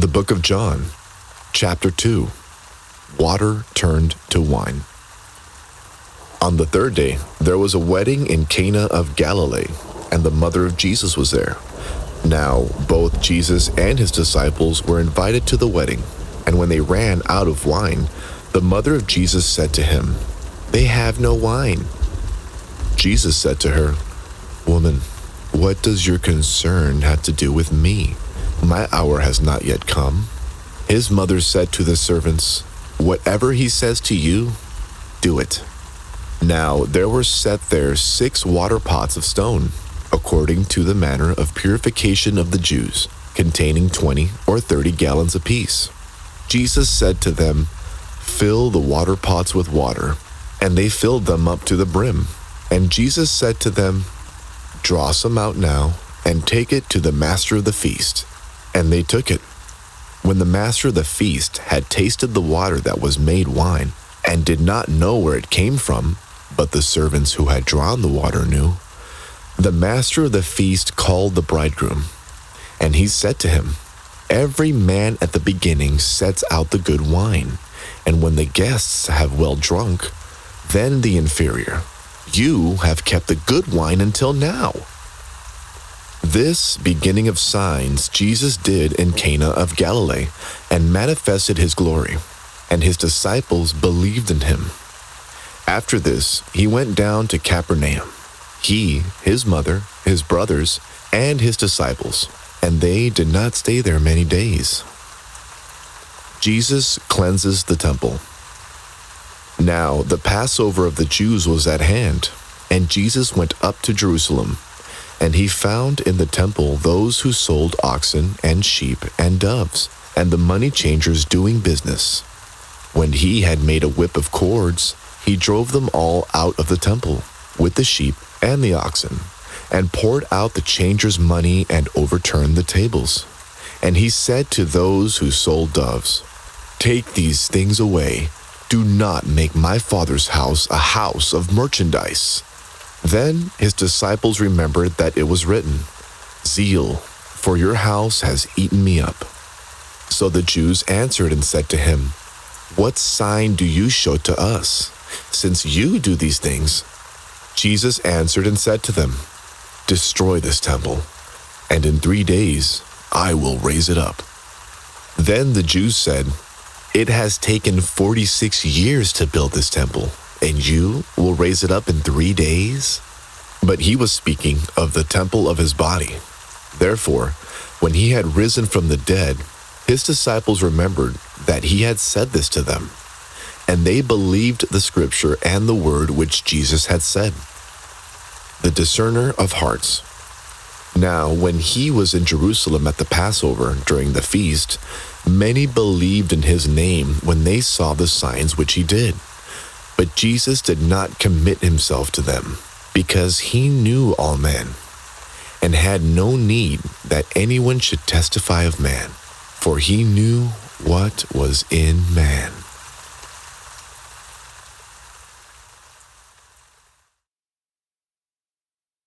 The book of John, chapter 2, Water Turned to Wine. On the third day, there was a wedding in Cana of Galilee, and the mother of Jesus was there. Now, both Jesus and his disciples were invited to the wedding, and when they ran out of wine, the mother of Jesus said to him, "They have no wine." Jesus said to her, "Woman, what does your concern have to do with me? My hour has not yet come." His mother said to the servants, "Whatever he says to you, do it." Now there were set there 6 water pots of stone, according to the manner of purification of the Jews, containing 20 or 30 gallons apiece. Jesus said to them, "Fill the water pots with water," and they filled them up to the brim. And Jesus said to them, "Draw some out now, and take it to the master of the feast." And they took it. When the master of the feast had tasted the water that was made wine, and did not know where it came from, but the servants who had drawn the water knew, the master of the feast called the bridegroom. And he said to him, "Every man at the beginning sets out the good wine, and when the guests have well drunk, then the inferior. You have kept the good wine until now." This beginning of signs Jesus did in Cana of Galilee, and manifested his glory, and his disciples believed in him. After this, he went down to Capernaum, he, his mother, his brothers, and his disciples, and they did not stay there many days. Jesus cleanses the temple. Now the Passover of the Jews was at hand, and Jesus went up to Jerusalem. And he found in the temple those who sold oxen and sheep and doves, and the money changers doing business. When he had made a whip of cords, he drove them all out of the temple, with the sheep and the oxen, and poured out the changers' money and overturned the tables. And he said to those who sold doves, "Take these things away. Do not make my Father's house a house of merchandise." Then his disciples remembered that it was written, "Zeal for your house has eaten me up." So the Jews answered and said to him, "What sign do you show to us, since you do these things?" Jesus answered and said to them, "Destroy this temple, and in 3 days I will raise it up." Then the Jews said, "It has taken 46 years to build this temple, and you will raise it up in 3 days?" But he was speaking of the temple of his body. Therefore, when he had risen from the dead, his disciples remembered that he had said this to them, and they believed the scripture and the word which Jesus had said. The discerner of hearts. Now, when he was in Jerusalem at the Passover during the feast, many believed in his name when they saw the signs which he did. But Jesus did not commit himself to them, because he knew all men, and had no need that anyone should testify of man, for he knew what was in man.